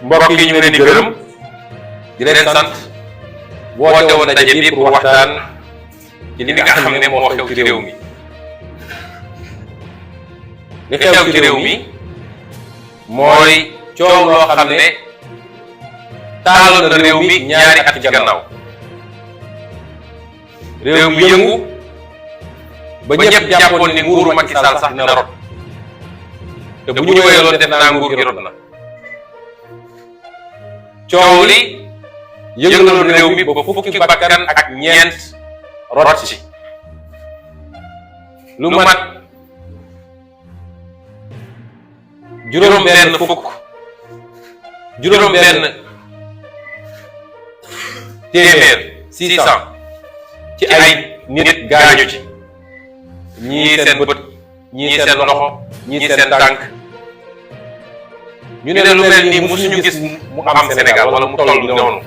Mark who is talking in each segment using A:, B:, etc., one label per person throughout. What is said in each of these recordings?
A: mbokk yi ñu leen di gërëm di leen sant woote woon daje bi pour waxtaan ci li nga xam ne moo xew ci réew mi. li xew ci réew mi mooy coow loo xam ne taaloon na réew mi ñaari at ci gannaaw. réew mi yëngu ba ñëpp jàppoon ni nguuru Macky Sall sax dina rot te bu ñu wéyaloon def naa nguur gi rot na. coow li yëngaloon réew mi ba fukki bakkan ak ñeent rot ci lu mat juróom-benn fukk juróom-benn téeméer 600 ci ay nit gaañu ci ñii seen bët ñii seen loxo ñii seen tànk ñu ne lu mel nii musuñu gis mu am Sénégal wala mu toll noonu.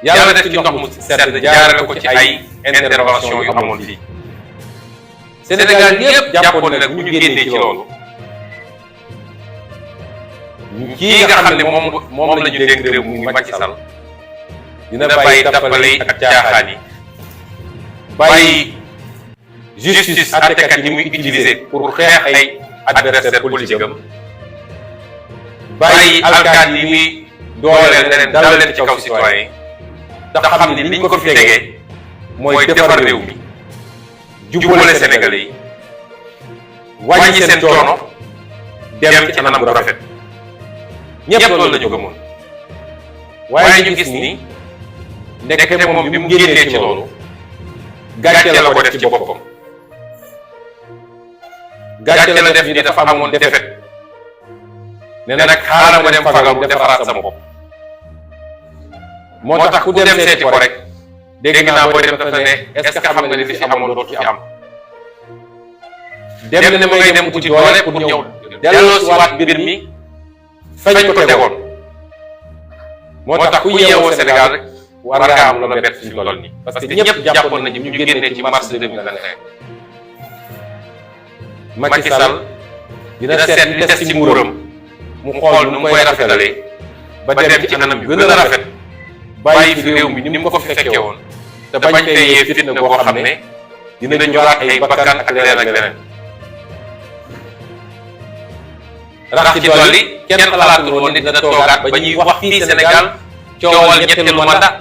A: yàlla def ci ndox mu sedd jaarale ko ci ay intervention yu amoon fii. Sénégal yëpp jàppoon nag bu ñu génnee ci loolu kii nga xam ne moom la ñu dénk réew mi Macky Sall dina bàyyi tappale yi ak caaxaan yi bàyyi justice àttekat yi muy utiliser pour xeex ay adversaire politique am bàyyi alkaat yi muy dooleel leneen dal leen ci kaw citoyen te xam ne liñ ko fi tegee mooy defar réew mi jubale Sénégalais yi wàññi seen coono dem ci anam bu rafet ñëpp loolu la ñu gëmoon. waaye ñu gis ni ndekete moom bi mu génnee ci loolu gàcce la ko def ci boppam. gàcce la def ni dafa amoon defet ne nag xaaral ma dem fagaru defaraat sama bopp. moo tax ku dem seeti ko rek dégg naa boo dem dafa ne est-ce que xam nga ne li fi amoon dootu fi am. dem ne ma ngay dem uti doole pour ñëw delloo si waat mbir mi fañ ko tegoon. moo tax ku yeewoo Sénégal rek war nga am loola bett fi toll nii parce que ñëpp jàppoon nañu ñu génnee ci mars 2021. Macky Sall dina seet li des ci nguuram mu xool nu mu koy rafetalee ba dem ci anam yu gën a rafet bàyyi fi réew mi ni mu ko fekkee woon te bañ fee yee fitna boo xam ne dina ñoraat ay bakkan ak leneen ak leneen. rax ci dolli kenn xalaatul woon ni dina toogaat ba ñuy wax fii Sénégal coowal ñetteelu mandat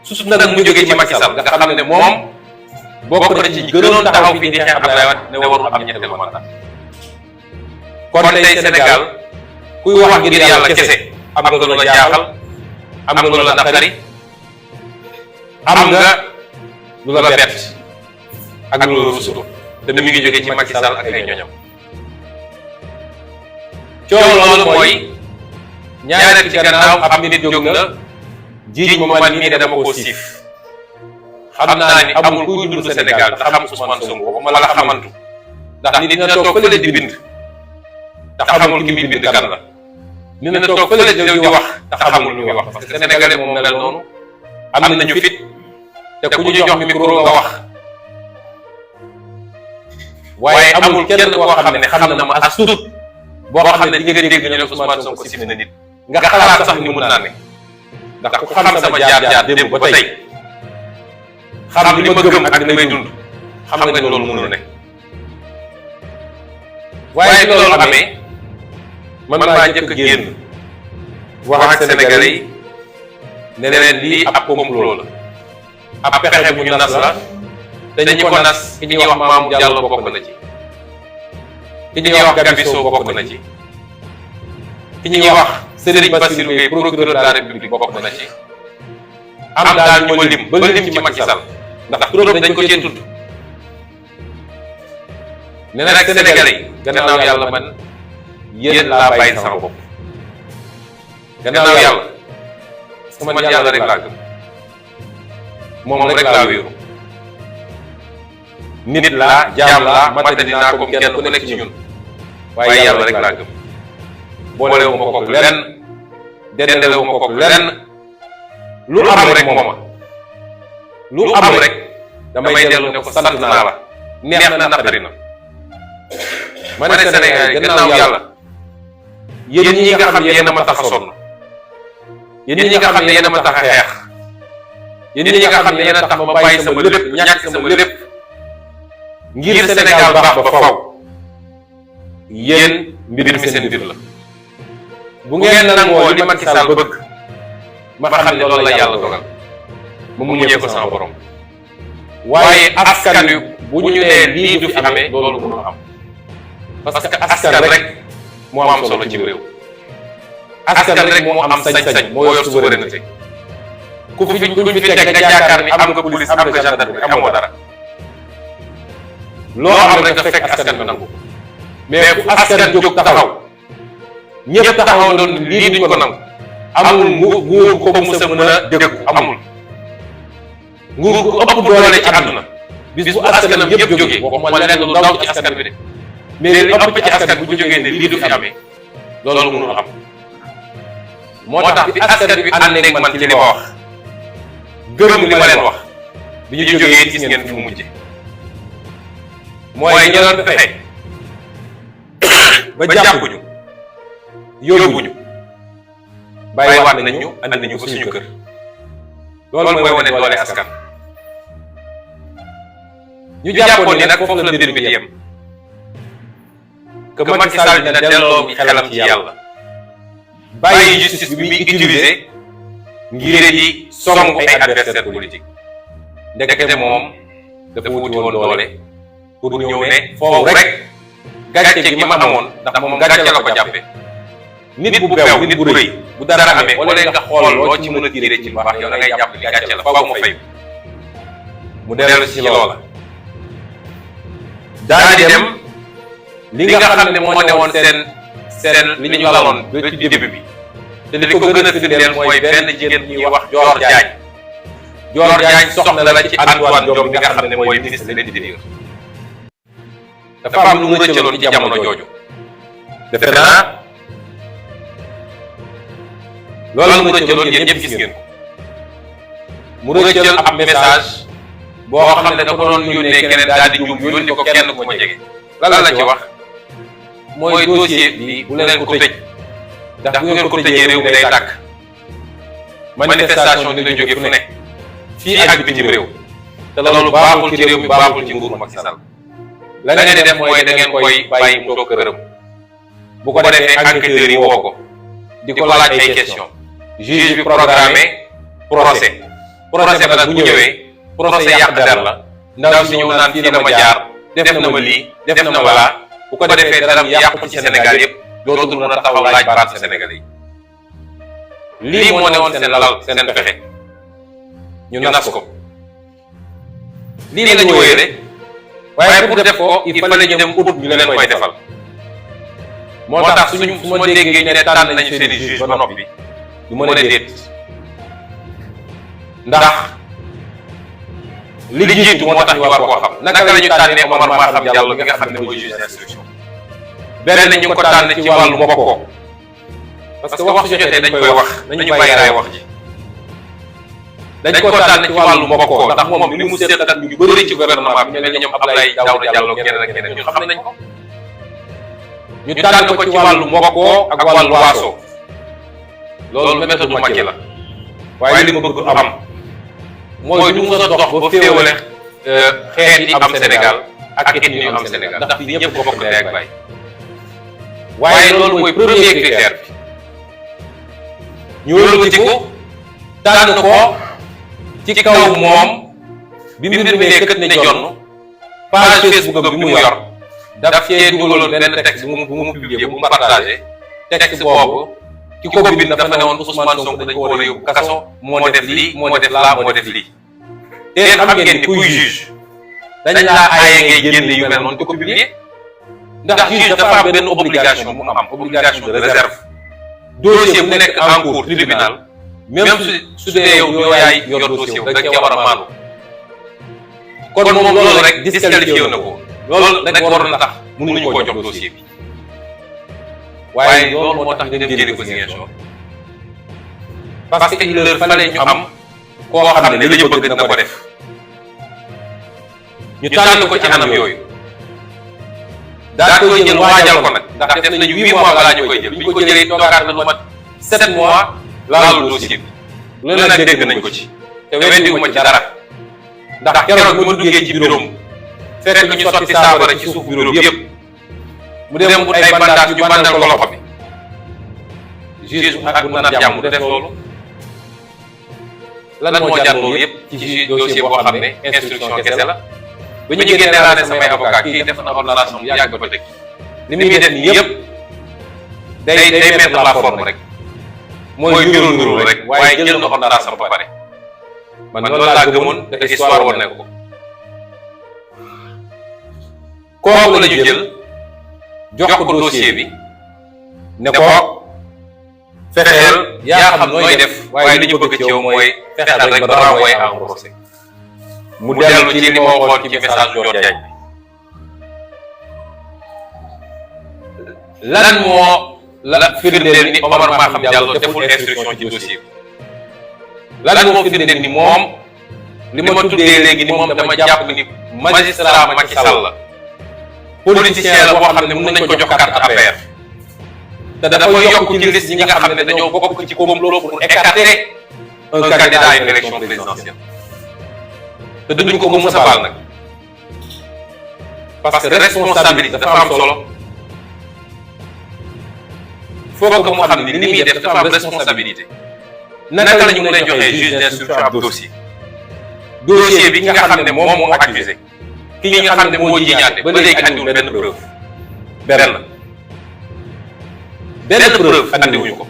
A: su nag mu jógee ci Macky Sall nga xam ne moom bokk na ci gënoon taxaw fii di xeex Abdoulaye Wade ne warul am ñetteelu mandat. kon tey Sénégal kuy wax ngir yàlla kese am nga lu la jaaxal am nga lu la naqari am nga lu la bett ak lu la rusu te mi ngi jógee ci Macky Sall ak ay ñoñam. coow loolu mooy ñaareel ci gannaaw am nit jóg na jiiñ ma man mii ne dama ko siif. xam naa ni amul kuy dund Sénégal te xam Ousmane Sonko ko ma la xamantu ndax nit dina toog fële di bind te xamul ki muy bind kan la. nit dina toog fële di wax te xamul lu muy wax parce que Sénégalais moom mel noonu am nañu fit te ku ñu jox micro nga wax. waaye amul kenn koo xam ne xam na ma as tuut boo xam ne di nga dégg ñu ne Ousmane Sonko sif na nit nga xalaat sax ni mun naa ne ndax ku xam sama jaar-jaar démb ba tey xam li ma gëm ak li may dund xam nga ne loolu mënul ne. waaye bi loolu amee man maa njëkk a génn wax ak Sénégalais yi ne leen lii ab complot la ab pexe bu ñu nas la te ñi ko nas ki ñuy wax Mamour Diallo bokk na ci ki ñuy wax Gabisso bokk na ci ki ñuy wax Serigne Bassirou Gueye procureur de la République bokk na ci am daal ñu ma lim ba lim ci Macky Sall ndax turam dañ ko cee tudd ne nag Sénégalais yi gannaaw yàlla man yéen laa bàyyi sama bopp gannaaw yàlla parce que man yàlla rek laa gëm moom rek laa wéeru nit laa jaam laa mate dinaa comme kenn ku nekk ci ñun waaye yàlla rek laa gëm boolewu ma koog lenn dendelewu ma koog lenn lu am rek mooma lu am rek damay dellu ne ko sant naa la neex na naqari na ma ne Sénégal yi gannaaw yàlla yéen ñi nga xam ne yéen a ma tax a sonn yéen ñi nga xam ne yéen a ma tax a xeex yéen ñi nga xam ne yéen a tax ma bàyyi sama lépp ñàkk sama lépp ngir Sénégal baax ba faw yéen mbir mi seen mbir la. bu ngeen nangoo li Macky Sall bëgg ma xam ne loolu la yàlla dogal ma muñee ko sama borom waaye askan wi bu ñu nee lii du fi amee loolu mënul am parce que askan rek moo am solo ci réew. askan rek moo am sañ-sañ moo yor souveraineté ku fi fi teg nga yaakaar ni am nga police am nga gendarmerie amoo dara loo am rek nga fekk askan bi nangu mais ku askan jóg taxaw ñëpp taxaw doon lii duñ ko nangu amul nguur ko mës a mën a dégg amul nguur gu ëpp doole ci àdduna bis bu askanam yëpp jógee waxuma lenn lu ndaw ci askan bi de mais li ëpp ci askan bu jógee ne lii du fi amee loolu mënul am. moo tax bi askan bi ànd ak man ci li ma wax gëm li ma leen wax bi ñu jógee gis ngeen fi mu mujje mooy ñu doon fexe ba jàppuñu yóbbuñu bàyyiwaat nañ ñu andi ñu ko suñu kër loolu mooy wane doole askan. ñu jàppoon ni nag foofu la mbir bi yem que Macky Sall dina delloo xelam ci yàlla bàyyi justice bi muy utiliser ngir di song ay adversaire politique ndekete moom dafa wuti woon doole pour ñëw ne foofu rek gàcce gi ma amoon ndax moom gàcce la ko jàppe nit bu beew nit bu rëy bu dara amee wala nga xool loo ci mën a tiré ci lu baax yow da ngay jàpp ni gàcce la faaw mu fay mu dellu ci loola daal di dem li nga xam ne moo ne woon seen li ñu laloon ba ci début bi te li ko gën a firndeel mooy benn jigéen ñuy wax Dior Diagne soxna la ci Antoine Diome bi nga xam ne mooy ministre de l'Intérieur dafa am lu mu rëccaloon ci jamono jooju defe naa loolu mu rëccaloon yéen ñëpp gis ngeen ko mu rëccal ab message boo xam ne da ko doon yónnee keneen daal di juum yónni ko kenn ku ma jege lan la ci wax mooy dossier bi bu leen ko tëj ndax bu ngeen ko tëjee réew mi day tàkk manifestation dina jóge fu ne fii ak bitim réew te loolu baaxul ci réew mi baaxul ci nguuru Macky Sall la ngeen di def mooy da ngeen koy bàyyi mu toog këram bu ko defee enquêteurs yi woo ko di ko laaj ay question juge bi programmé procès ba nag bu ñëwee procès yàq der la ndaw si ñëw naan fii la ma jaar def na ma lii def na ma laa bu ko defee daram yàqu ci Sénégal yëpp dootul mën a taxaw laaj baat Sénégalais yi lii moo ne woon seen lal seen pexe ñu nas ko lii la ñu wóyee de waaye pour def ko il fallait ñu dem ut ñu leen koy defal moo tax su ma déggee ñu ne tànn nañu seen i juge ba noppi du mën a déet ndax li jiitu moo tax ñu war koo xam naka la ñu tànnee Omar Maham Diallo bi nga xam ne mooy juge d'instruction benn ñu ngi ko tànn ci wàllu mbokkoo parce que wax su jotee dañ koy wax nañu bàyyi raay wax ji dañ ko tànn ci wàllu mbokkoo ndax moom li mu seet ak ñu bëri ci gouvernement bi mel ni ñoom Abdoulaye Daouda Diallo keneen ak keneen ñun xam nañ ko ñu tànn ko ci wàllu mbokkoo ak wàllu waaso loolu méthode bu Macky la waaye li ma bëgg du am mooy du mën a dox ba féewale xeet yi am Sénégal ak ethnie yu am Sénégal ndax fii ñëpp bokk ndey ak baay waaye loolu mooy premier critère bi ñu wëlbati ko tànn ko ci kaw moom bi mbir mi ne kët ne jonn page Facebook bi mu yor daf cee dugaloon benn texte bu mu publié bu mu partagé texte boobu ki ko bind dafa ne woon Ousmane Sonko dañ ko war a yóbbu kaso moo def lii moo def laa moo def lii te xam ngeen ni kuy juge dañ laa aaye ngay génne yu mel noonu di ko publier ndax juge dafa am benn obligation bu mu am obligation de réserve dossier bu nekk en cours tribunal même su dee yow yaay yor dossier da nga war a maandu kon moom loolu rek disqualifié na ko loolu rek waroon na tax mënuñu koo jox dossier bi waaye loolu moo tax ñu dem jëli ko Ziguinchor parce que il leur fallait ñu am koo xam ne li ñu bëgg dina ko def ñu tànn ko ci anam yooyu daa koy jël waajal ko nag ndax def nañu 8 mois balaa ñu koy jël bi ñu ko jëlee toogaat na lu mat 7 mois laalu dossier bi loolu nag dégg nañ ko ci te weddiwuma ci dara ndax keroog bi ma duggee ci bureau fekk ñu sotti saafara ci suuf bureau bi yëpp mu dem wut ay bandage ñu bandal ko loxo bi juge ak bu nar jàmm def loolu lan moo jar loolu yëpp ci dossier boo xam ne instruction kese la ba ñu génnee laa ne samay avocat kii def na ordonnance bu yàgg ba teg li muy def nii yëpp day mettre la forme rek mooy nuru rek waaye jël na ordonnance ba pare man loolu laa gëmoon te histoire woon na ko kooku la ñu jël jox ko dossier bi ne ko fexeel yaa xam nooy def waaye li ñu bëgg ci yow mooy fexeel rek ba renvoyer en procès mu dellu ci li ma waxoon ci message Dior Diagne bi lan moo la firndeel ni Omar Maham Diallo deful instruction ci dossier bi lan moo firndeel ni moom li ma tuddee léegi ni moom dama jàpp ni magistrat Macky Sall la politicien la boo xam ne mën nañ ko jox carte APR te dafa yokk ci liste ñi nga xam ne dañoo bokk ci complot pour écarter un candidat à une élection présidentielle te duñ ko mës a baal nag parce que responsabilité dafa am solo faut que mu xam ni li muy def dafa am responsabilité naka la ñu mën a joxee juge d'instruction ab dossier bi ki nga xam ne moom moo accusé ki nga xam ne moo jiñaate ba léegi andiwul benn preuve benn preuve andiwuñu ko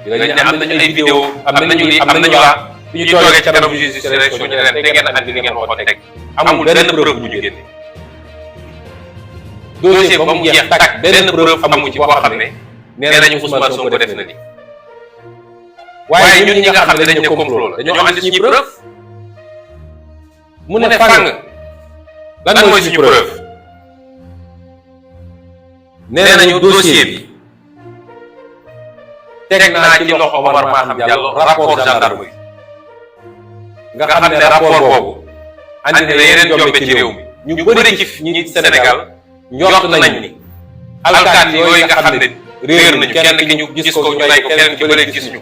A: dañ ne am nañu ay vidéo am nañu lii am nañu laa bi ñu toogee ci kanam juge d'instruction ñu leen te ngeen andi li ngeen waxoon teg amul benn preuve bu ñu génne dossier ba mu jeex tàkk benn preuve amu ci boo xam ne nee nañu Ousmane Sonko def na ni waaye ñun ñi nga xam ne dañ ne complot la dañoo andi suñu preuve mu ne fàng lan mooy suñu preuve nee nañu dossier bi teg naa ci loxo Omar Maham Diallo rapport gendarmerie nga xam ne rapport boobu andi na yeneen jombe ci réew mi ñu bëri ci ñi Sénégal njort nañ ni alkaati yooyu nga xam ne réer nañu kenn ki ñu gis ko ñu lay ko kenn ki ba léegi gisuñu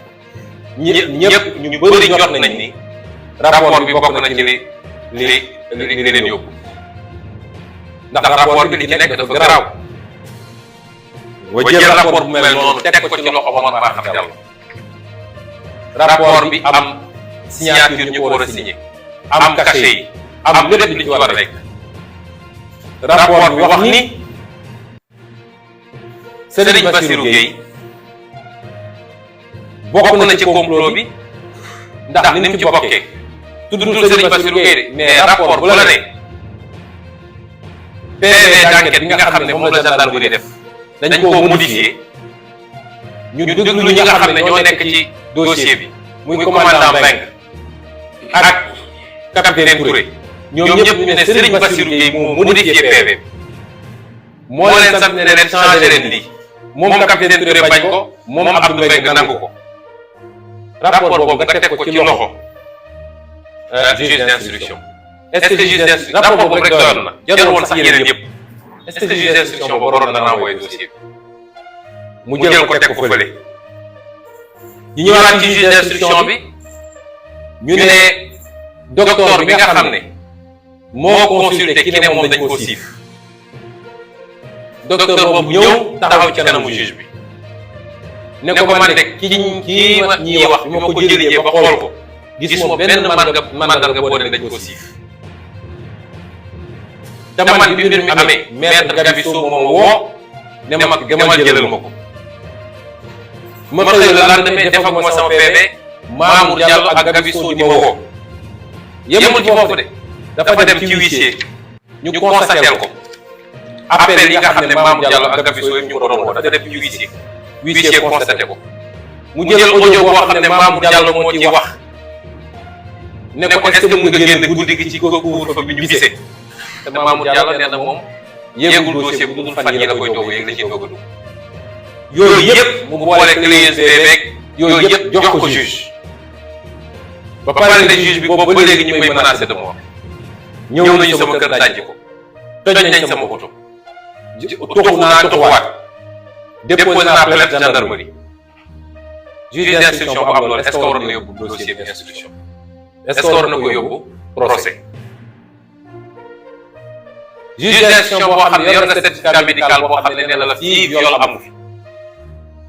A: ñëpp ñu bëri njort nañ ni rapport bi bokk na ci li leen yóbbu ndax rapport bi li ci nekk dafa garaaw wa jël rapport bu mel noonu teg ko ci loxo Omar Maham Diallo rapport bi am signature ñu ko war a signé am cachet yi am lépp li ci war a nekk rapport bi wax ni Serigne Bassirou Gueye bokk na ci complot bi ndax ni mu ci bokkee tuddul Serigne Bassirou Gueye de mais rapport bu la ne PV d'enquête bi nga xam ne moom la gendarmerie def dañ koo modifié ñu déglu ñi nga xam ne ñoo nekk ci dossier bi muy commandant Mbengue ak capitaine Touré ñoom ñëpp ñu ne Serigne Bassirou Gueye moo modifié PV bi moo leen sant ne leen changé leen lii moom capitaine Touré bañ ko moom Abdou Mbengue nangu ko rapport boobu nga teg ko ci loxo juge d'instruction est-ce que juge d'instruction rapport boobu rek doyoon na jarul woon sax yeneen yëpp est-ce que juge d'instruction boobu waroon na renvoyer dossier bi mu jël ko teg ko fële ñu ñëwaat ci juge d'instruction bi ñu ne docteur bi nga xam ne moo consulté ki ne moom dañ ko siif docteur boobu ñëw taxaw ci kanamu juge bi ne ko man de kii ma ñii wax bi ma ko jëlee ba xool ko gisuma benn mandarga boo ne dañ ko siif te man bi mbir mi amee maître Gabisso moom woo ne ma demal jëlal ma ko ma xëy la lan demee defaguma sama PV Mamour Diallo ak Gabisso di ma woo yemul ci foofu de dafa dem ci huissier ñu constatel ko appel yi nga xam ne Mamour Diallo ak Gabisso yi ñu ko doon woo dafa dem ci huissier constaté ko mu jël audio boo xam ne Mamour Diallo moo ci wax ne ko est-ce que mu nga génn guddi gi ci couvre-feu bi ñu gisee te Mamour Diallo nee na moom yéegul dossier bu dul fan yi la koy doog a yéeg la ciy doog a dugg yooyu yëpp mu boole clé USB beeg yooyu yëpp jox ko juge ba pare ne juge bi boobu ba léegi ñu may menacé de mort ñëw nañu sama kër dajji ko toj nañ sama oto toxu naa toxuwaat déposé naa plainte gendarmerie juge d'instruction bu am loolu est-ce que waroon na yóbbu dossier d'instruction est-ce que waroon na ko yóbbu procès juge d'instruction boo xam ne yor na certificat médical boo xam ne nee na la fii viol amu fi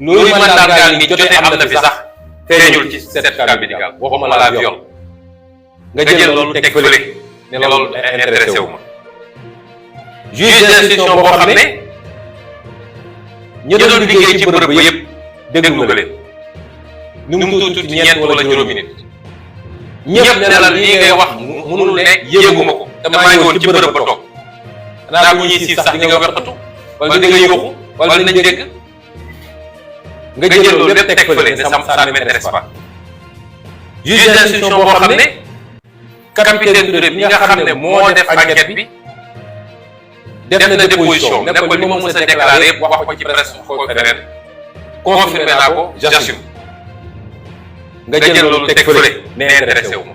A: luy mandargaal ni jotee am na fi sax feeñul ci certificat médical waxuma la viol nga jël loolu teg fële ne loolu intéressé wu ma juge d'instruction boo xam ne ñi doon liggéey ci bërëb ba yëpp déglu nga leen nu mu tuuti ñeent wala juróomi nit ñëpp ne la lii ngay wax mënul ne yéeguma ko te maa ngi woon ci bërëb ba toog xanaa bu ñuy siif sax di nga weqatu wala di nga yuuxu wala dinañ dégg nga jël loolu lépp teg fële ne ça ne m'intéresse pas juge d'instruction boo xam ne capitaine Touré bi nga xam ne moo def enquête bi def na déposition ne ko li ma mës a déclaré yëpp wax ko ci presse ko feneen confirmé naa ko j'assume nga jël loolu teg fële ne intéressé wu ma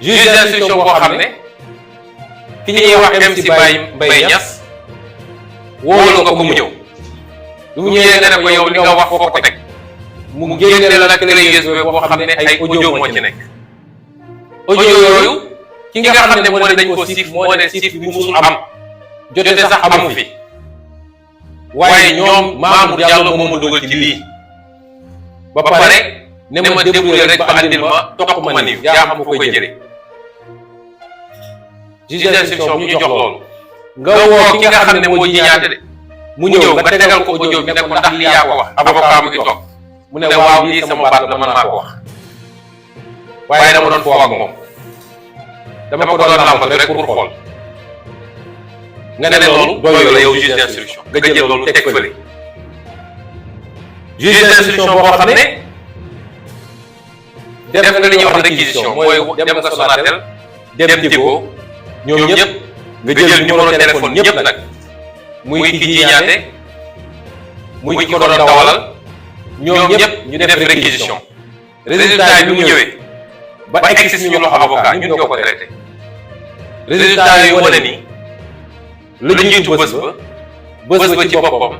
A: juge d'instruction boo xam ne ki ñuy wax MC Mbaye Niass wóolu nga ko mu ñëw lu mu ñëwee nga ne ko yow li nga wax foo ko teg mu génne la clé USB boo xam ne ay audio moo ci nekk audio yooyu ki nga xam ne moo ne dañ ko siif moo ne siif bi musul am jote sax amu fi waaye ñoom Mamour Diallo moo ma dugal ci lii ba pare ne ma débrouiller rek ba andil ma topp ma nii yaa xam ko koy jëlee juge d'instruction ñu jox loolu nga woo ki nga xam ne moo jiñaate de mu ñëw nga tegal ko audio bi ne ko ndax lii yaa ko wax avocat mu ngi toog mu ne waaw lii sama baat la man maa ko wax waaye dama doon foo ak moom dama ko doon làmbatu rek pour xool nga ne loolu doyoo la yow juge d'instruction nga jël loolu teg fële juge d'instruction boo xam ne def nga li ñuy wax réquisition mooy dem nga Sonatel dem Tigo ñoom ñëpp nga jël numéro téléphone ñëpp nag muy ki jiñaate muy ki ko doon dawalal ñoom ñëpp ñu def réquisition résultat yi bi mu ñëwee ba egg si suñu loxo avocat ñun ñoo ko traité résultat yi wane ni lu jiitu bés ba ci boppam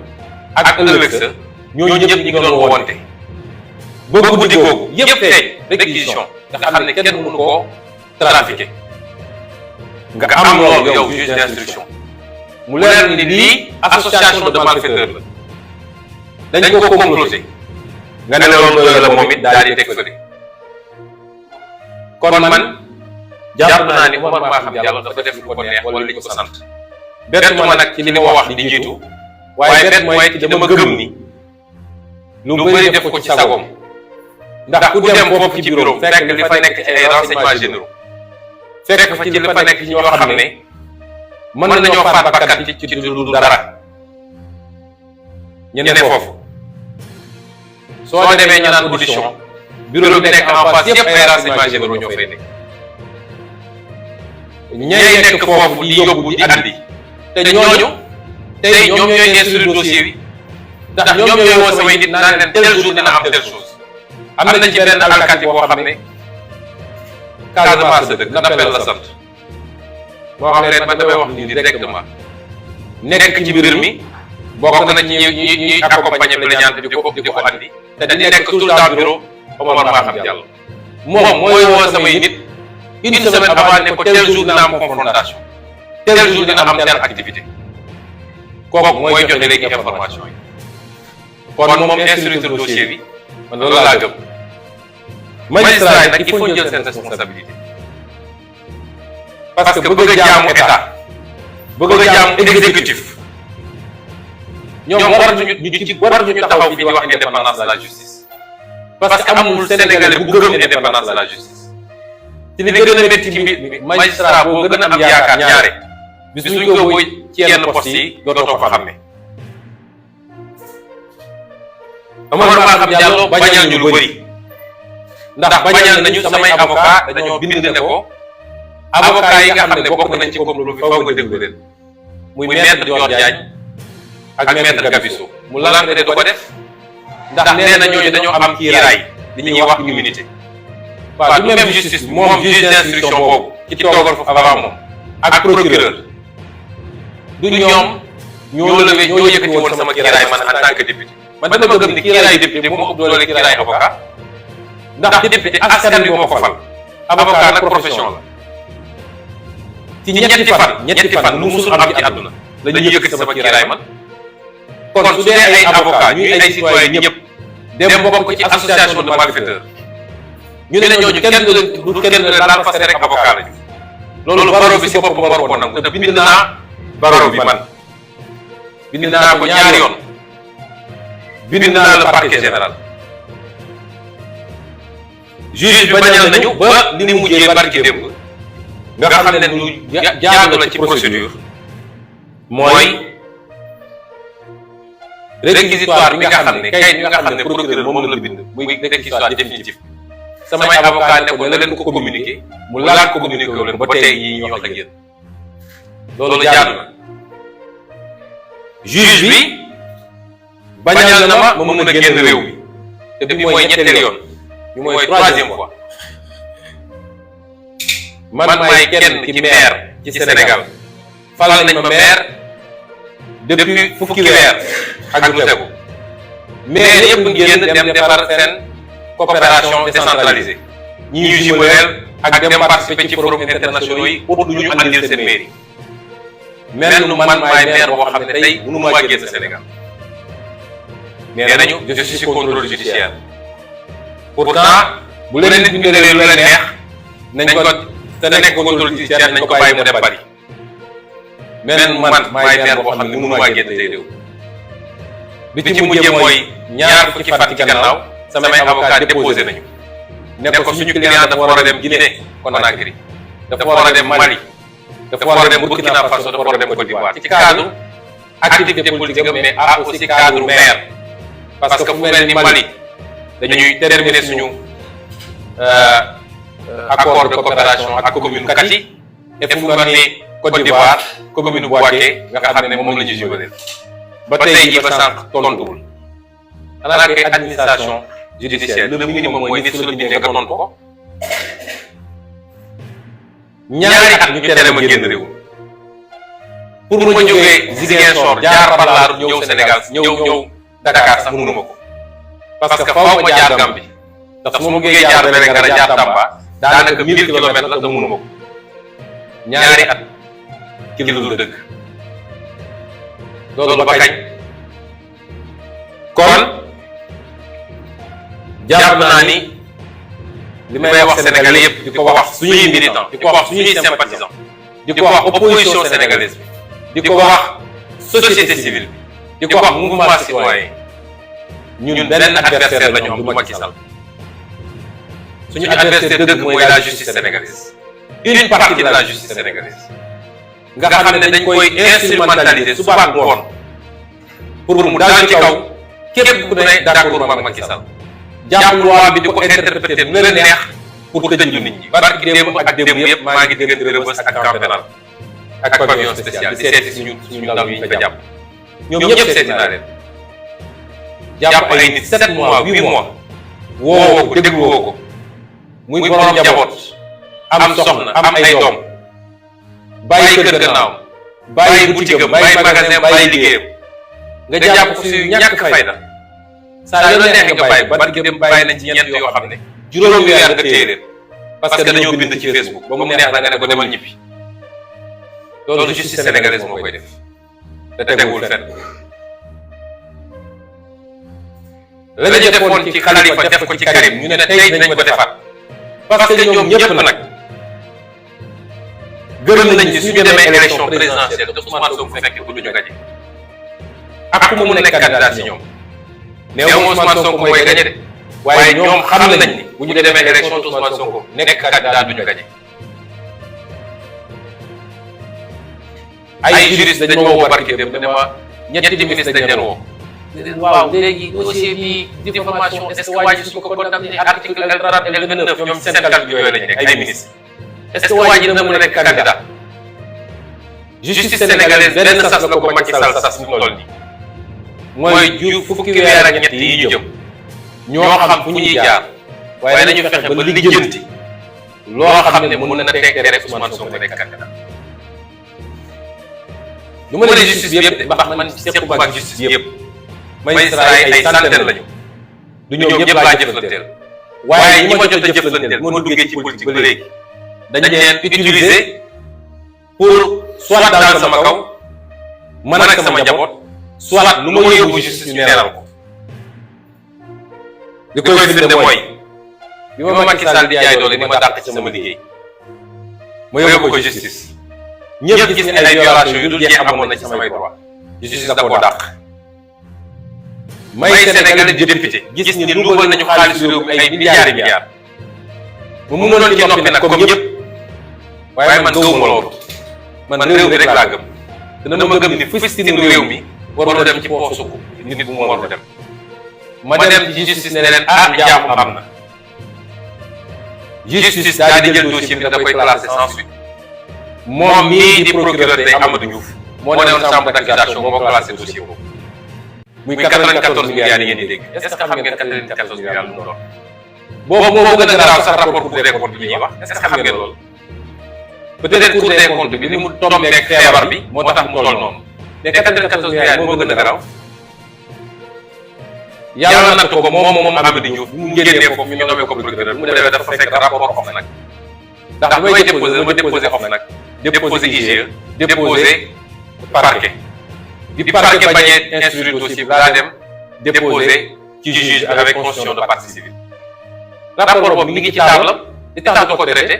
A: ak ëllëg sa ñooñu ñëpp ñi ngi doon wonte ba guddi googu yëpp tey réquisition nga xam ne kenn mënu koo trafiqué nga am loolu yow juge d'instruction mu leer ni lii association de malfaiteurs la dañ ko comploté nga ne loolu doy la moom it daal di teg fële kon man jàpp naa ni Oumar Maham Diallo dafa def lu ko neex wala li ñu ko sant bett ma nag ci li ma wax di jiitu waaye bett mooy ci dama gëm ni lu bëri def ko ci sagoom ndax ku dem foofu ci bureau fekk li fa nekk ci ay renseignements généraux fekk fa ci li fa nekk ci ñoo xam ne mën nañoo faat bakkan ci lu dara ñeneen foofu soo demee ñu naan audition bureau bi nekk en face yëpp ay renseignements généraux ñoo fay nekk ñay nekk foofu di yóbbu di andi te ñooñu tey ñoom ñooy instruire dossier bi ndax ñoom ñooy woo samay nit naan leen tel jour dina am telle chose am na ci benn alkaati boo xam ne Casamance dëkk Nappel la sant boo xam ne ren man damay wax nii directement nekk ci mbir mi bokk na ci ñuy accompagner plaignante di ko andi te dañuy nekk tout le temps bureau Oumar Maham Diallo moom mooy woo samay nit une semaine avant ne ko tel jour dina am confrontation tel jour dina am telle activité kooku mooy joxe léegi information yi kon moom instructeur dossier bi man loolu laa gëm magistrat yi nag il faut jël seen responsabilité parce que bëgg a jaamu état bëgg a jaamu exécutif ñoom waratuñu taxaw fi di wax indépendance de la justice parce que amul sénégalais bu gëm indépendance de la justice ci li gën a métti ci mbir magistrat boo gën a am yaakaar ñaare bis suñ ko woy ci yenn poste yi dootoo ko xam ne Oumar Maham Diallo bañal ñu lu bëri ndax bañal nañu samay avocat dañoo bind ne ko avocat yi nga xam ne bokk nañ ci complot bi faw nga déglu leen muy maître Dior Diagne ak maître Gabisso mu lank ne du ko def ndax nee na ñooñu dañoo am kiiraay li ñuy wax immunité waaw du même justice moom juge d'instruction boobu ci toogal foofu avant moom ak procureur du ñoom ñoo yëkkati woon sama kiiraay man en tant que député man dama gëm ni kiiraayu député moo ëpp doole kiiraayu avocat ndax député askan wi moo ko fal avocat nag profession la ci ñetti fan lu musul am ci àdduna la ñuy yëkkati sama kiiraay man kon su dee ay avocat ñuy ay citoyen ñëpp dem bokk ci association de malfaiteurs ñu ne ñooñu kenn du leen laal parce que rek avocat lañu loolu baro bi si boppam war ko nangu te bind naa baro bi man bind naa ko ñaari yoon bind naa le parquet général juge bi bañal nañu ba ni mu mujjee barki démb nga xam ne lu jaadu la ci procédure mooy réquisitoire bi nga xam ne kayit bi nga xam ne procureur moom la bind muy réquisitoire définitif samay avocat ne ko na leen ko communiqué mu laal ko communiqué wu leen ba tey yi ñuy wax ak yéen loolu jaadu na juge bi bañal na ma mën a génn réew mi te bi mooy ñetteel yoon bi mooy troisième fois man maay kenn ci maire ci Sénégal fal nañ ma maire depuis fukki weer ak lu tegu maire yëpp génn dem defar seen coopération décentralisée ñi ñu jumeleel ak dem participer ci forum internationaux yi pour lu ñu andil seen mairie mel nu man maay maire boo xam ne tey mënu maa génn Sénégal nee nañu je suis sous contrôle judiciaire pourtant bu leen nit bindalee lu leen neex nañ ko te nekk contrôle judiciaire nañ ko bàyyi mu dem Paris mel nu man maay maire boo xam ne mënu maa génn tey réew bi ci mujjee mooy ñaar fukki fan ci gannaaw samay avocat déposé nañu ne ko suñu client dafa war a dem Guinée Conakry dafa war a dem Mali dafa war a dem Burkina Faso dafa war a dem Côte d'Ivoire ci cadre activité politique mais aussi cadre maire parce que fu mel ni Mali dañuy terminer suñu accord de coopération ak commune Kati et fu mel ni Côte d'Ivoire commune Bouaké nga xam ne moom la ñu jubaleel ba tey jii ba sànq tontuwul xanaa kay administration judiciaire le minimum mooy nit su la bindee nga tontu ko ñaari at ñu tere ma génn réew pour ma jógee Ziguinchor jaar Balaaru ñëw Sénégal ñëw Dakar sax mënuma ko parce que faaw ma jaar Gambie ndax su ma bëggee jaar Vélingara jaar Tamba daanaka 1000 kilomètres la te mënuma ko ñaari at ci lu dëgg loolu ba kañ kon jàpp naa ni li may wax sénégalais yëpp di ko wax suñuy militants di ko wax suñuy sympathisants di ko wax opposition sénégalaise bi di ko wax société civile bi di ko wax mouvement citoyen ñun benn adversaire la ñu am du Macky Sall suñu adversaire dëgg mooy la justice sénégalaise une partie de la justice sénégalaise nga xam ne dañ koy instrumentaliser suba ak ngoon pour mu daal ci kaw képp ku ne d'accord ak Macky Sall jàpp loi bi di ko interpréter nu leen neex pour tëj nit ñi barki démb ak démb yëpp maa ngi diggante Rebeuss ak camp pénal ak pavillon spécial di seeti suñu ndaw yi fa jàpp ñoom ñëpp seeti naa leen jàpp ay nit 7 mois 8 mois woo ko dégluwoo ko muy borom njaboot am soxna am ay doom bàyyi kër gannaaw bàyyi boutique am bàyyi magasin bàyyi liggéeyam nga jàpp ko si ñàkk fayda saa yoo neexee nga bàyyi ba dem bàyyi nañ ci ñeent yoo xam ne juróomi weer nga téye leen parce que dañoo bind ci Facebook ba mu neex la nga ne ko demal ñibbi loolu justice sénégalaise moo koy def te tegul fenn la ñu defoon ci Khalifa def ko ci Karim ñu ne tey nañ ko defaat parce que ñoom ñëpp nag gërëm nañ ci suñu demee élection présidentielle te Ousmane Sonko fekk bu duñu gañe ak ku mu nekk candidat ci ñoom néew Ousmane Sonko mooy gañe de waaye ñoom xam nañ ni bu ñu demee élection te Ousmane Sonko nekk candidat duñu gañe ay juriste dañ ma woo barki dem ne ma ñetti ministre dañ leen woo waaw léegi dossier bi diffamation est-ce que waa ji su ko condamné article L30 L29 ñoom seen calcul yooyu lañ nekk ay ministre est-ce que waa ji dina mën a nekk candidat justice sénégalaise benn sas la ko Macky Sall sas mu toll nii mooy ju fukki weer ak ñett yi ñu jëm ñoo xam fu ñuy jaar waaye nañu fexe ba lijjanti loo xam ne mën na teg rek Ousmane Sonko nekk candidat du ma ne justice bi yëpp ndax man sequma ak justice bi yëpp magistrat yi ay centaine lañu du ñoom ñëpp laa jëflanteel waaye ñi ma jot a jëflanteel moo duggee ci politique ba léegi dañ leen utiliser pour soit daal sama kaw man ak sama njaboot soit lu ma yóbbu justice ñu neenal ko li koy firnde mooy bi ma Macky Sall di jaay doole ni ma dàq ci sama liggéey ma yóbbu ko justice ñëpp gis ni ay violation yu dul jeex amoon na ci samay droit justice da ko dàq may Sénégalais di député gis ni luubal nañu xaalis réew mi ay milliards mu mënoon ci noppi nag comme ñëpp waaye man gëwuma loolu man réew mi rek laa gëm dana ma gëm ni fistinu réew mi warul dem ci poosu nit bu mu warul dem ma dem ci justice ne leen njaaxum am na justice daal di jël dossier bi da koy classé sans suite moom mii di procureur tey Amadou Diouf moo newoon chambre d'accusation moo classé dossier boobu muy 94 milliards yi ngeen di dégg est-ce que xam ngeen 94 milliards lu mu doon boobu moo gën a garaaw sax rapport Cour des comptes bi ñuy wax est-ce que xam ngeen loolu peut-être Cour des comptes bi li mu tombeeg feebar bi moo tax mu toll noonu mais 94 milliards moo gën a garaaw yàlla natt ko moom Amadou Diouf mu génnee foofu ñu nommé ko procureur mu demee dafa fekk rapport OFNAC ndax bi may déposé OFNAC déposé IGE déposé parquet bi parquet bañee instruire dossier bi daa dem déposé ci juge avec constitution de partie civile rapport boobu mi ngi ci table di tax du ko traité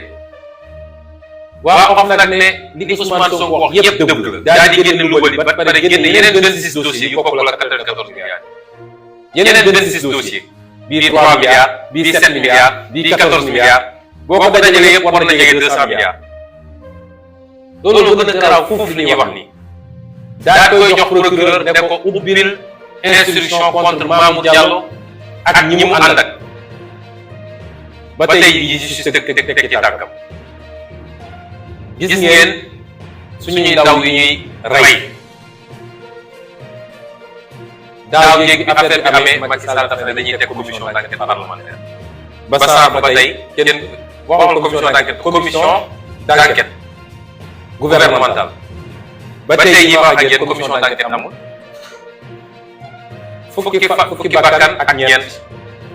A: waa OFNAC ne li Ousmane Sonko wax yëpp dëgg la daal di génne lu bëri ba pare génne yeneen 26 dossiers yu bokkul ak 94 milliards yeneen 26 dossiers bii 3 milliards bii 7 milliards bii 14 milliards boo ko dajalee yëpp war na jege 200 milliards loolu gën a garaaw foofu li ñuy wax nii daa koy jox procureur ne ko ubbil instruction contre Mamour Diallo ak ñi mu ànd ak ba tey jii justice teg ci tànkam gis ngeen suñuy ndaw yi ñuy rey daaw jéegi affaire bi amee Macky Sall dafa ne dañuy teg commission d'enquête parlementaire ba sànq ba tey kenn waxul commission d'enquête gouvernementale ba tey yi wax ak yéen commission d'enquête amul fukki bakkan ak ñeent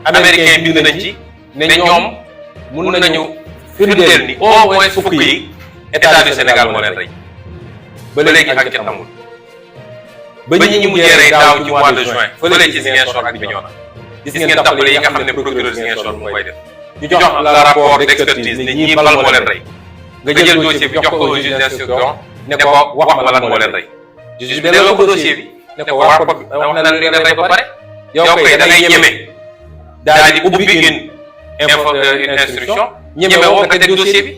A: américain bind nañ ci ne ñoom mun nañu firndeel ni au moins fukk yi état du Sénégal moo leen rey ba léegi enquête amul ba ñi mujjee rey daaw ci mois de juin fële ci Ziguinchor ak Bignona gis ngeen tappale yi nga xam ne procureur Ziguinchor mu koy def ñu jox la rapport d'expertise ne ñii bal moo leen rey nga jël dossier bi jox ko au juge d'instruction ne ko wax ma lan moo leen rey juge bi delloo ko dossier bi ne ko wax na leen rey ba pare yow kay da ngay ñeme daal di ubbi une instruction ñeme woo nga teg dossier bi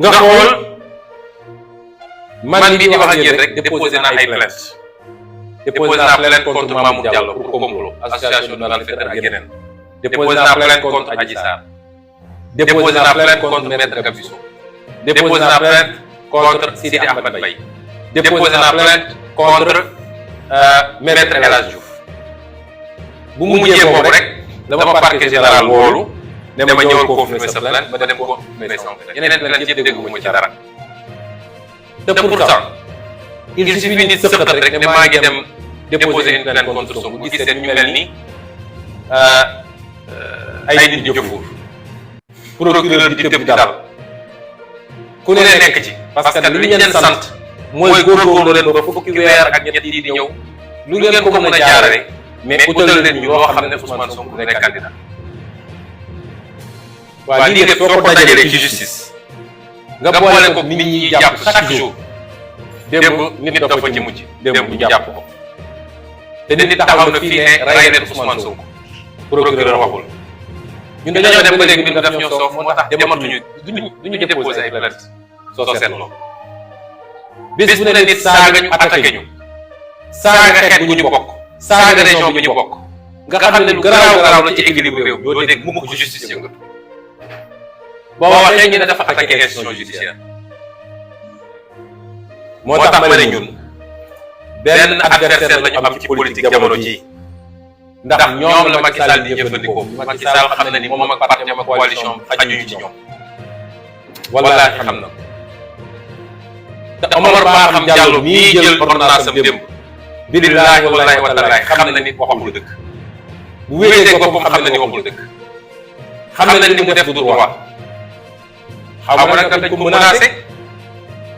A: nga xool man mii di wax ak yéen rek déposé naa ay plainte contre Mamour Diallo pour complot association de malfaiteurs ak yeneen déposé naa plainte contre Adji Sarr déposé naa plainte contre Maître Gabisso déposé naa plainte contre Sidi Ahmed Mbaye déposé naa plainte contre Maître El Hadji Diouf bu mu mujjee boobu rek dama parquet général woolu ne ma ñëwal confirmer sa plainte ma dem confirmer sama plainte yeneen plainte yëpp dégguma ci dara te pourtant il suffit nit sëqat rek ne maa ngi dem déposer une plainte contre Sonko gis seen ñu mel ni ay nit jëfuur procureur di tëb di dal ku ne nekk ci parce que li ñu leen sant mooy góorgóorlu leen ba fukki weer ak ñett yi di ñëw lu ngeen ko mën a jaarale mais utal leen ñu loo xam ne Ousmane Sonko nekk candidat waaw lii def soo ko dajalee ci justice nga boole ko nit ñi jàpp chaque jour démb nit dafa ci mujj démb ñu jàpp ko te nit taxaw na fii ne rey leen Ousmane Sonko procureur waxul ñun dañoo dem ba léegi ñun daf ñoo soof moo tax dematuñu duñu déposé ay plainte soo seetloo bis bu ne nit saaga ñu attaqué ñu saaga xeet bu ñu bokk saaga région bu ñu bokk nga xam ne lu garaaw la ci équilibre réew doo dégg mukk justice yëngatu boo waxee ñu ne dafa attaqué institution judiciaire moo tax ma ne ñun benn adversaire la ñu am ci politique jamono ji ndax ñoom la Macky Sall di jëfandikoo Macky Sall xam na ni moom ak parti ak coalition xajuñu ci ñoom wallaahi xam na te Omar Maham Diallo mii jël ordonnance am démb billaahi wallaahi wa taalaa xam na ni waxul dëgg bu wéetee boppam xam na ni waxul dëgg xam na ni mu def du droit xaw ma nag dañ ko menacé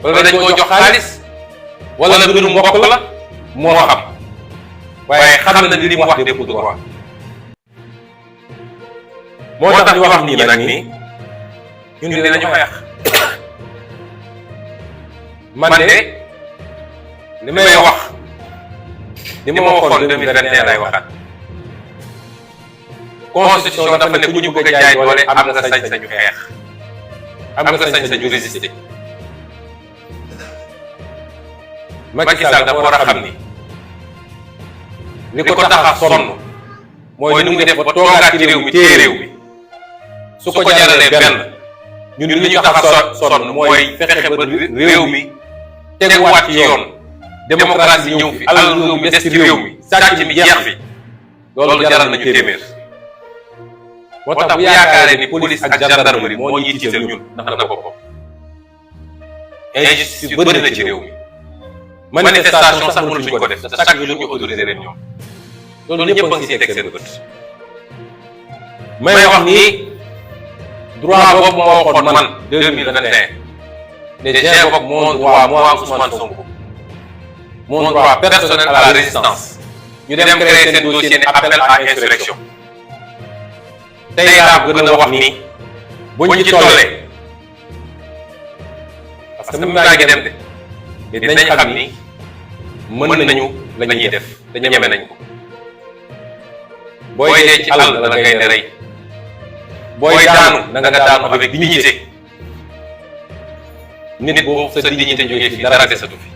A: wala dañ koo jox xaalis wala mbirum mbokk la moo xam waaye xam na ni li mu wax def du droit moo tax ñu wax nii nag nii ñun dinañu xeex man de li may wax li ma waxoon 2021 lay waxaat constitution dafa ne ku ñu bëgg a jaay doole am nga sañ-sañu xeex am nga sañ-sañu résister Macky Sall dafa war a xam ni li ko tax a sonn mooy nu muy def ba toogaat ci réew mi téye réew mi su ko jaralee benn ñun li ñu tax a sonn mooy fexe ba réew mi teguwaat ci yoon démocratie ñëw fi alal réew mi des ci réew mi sàcc mi jeex fi loolu jaral nañu téeméer moo tax bu yaakaaree ni police ak gendarmerie moo ñuy tiital ñun ndax na boppam injustice yu bëri na ci réew mi manifestation sax mënatuñ ko def te chaque jour ñu autorisé leen ñoom loolu ñëpp a ngi siy teg seen bët may wax nii droit boobu moo waxoon man 2021 ne j'invoque mon droit moi Ousmane Sonko mon droit personnel à la résistance ñu dem créer seen dossier ne appel à insurrection tey laa ko gën a wax ni buñ ci tollee parce que même naa ngi dem de dinañ xam ni mën nañu la ñuy def te ñeme nañ ko booy dee ci àll la ngay ne rey booy daanu na nga daanu avec dignité nit boobu sa dignité jógee fi dara desatu fi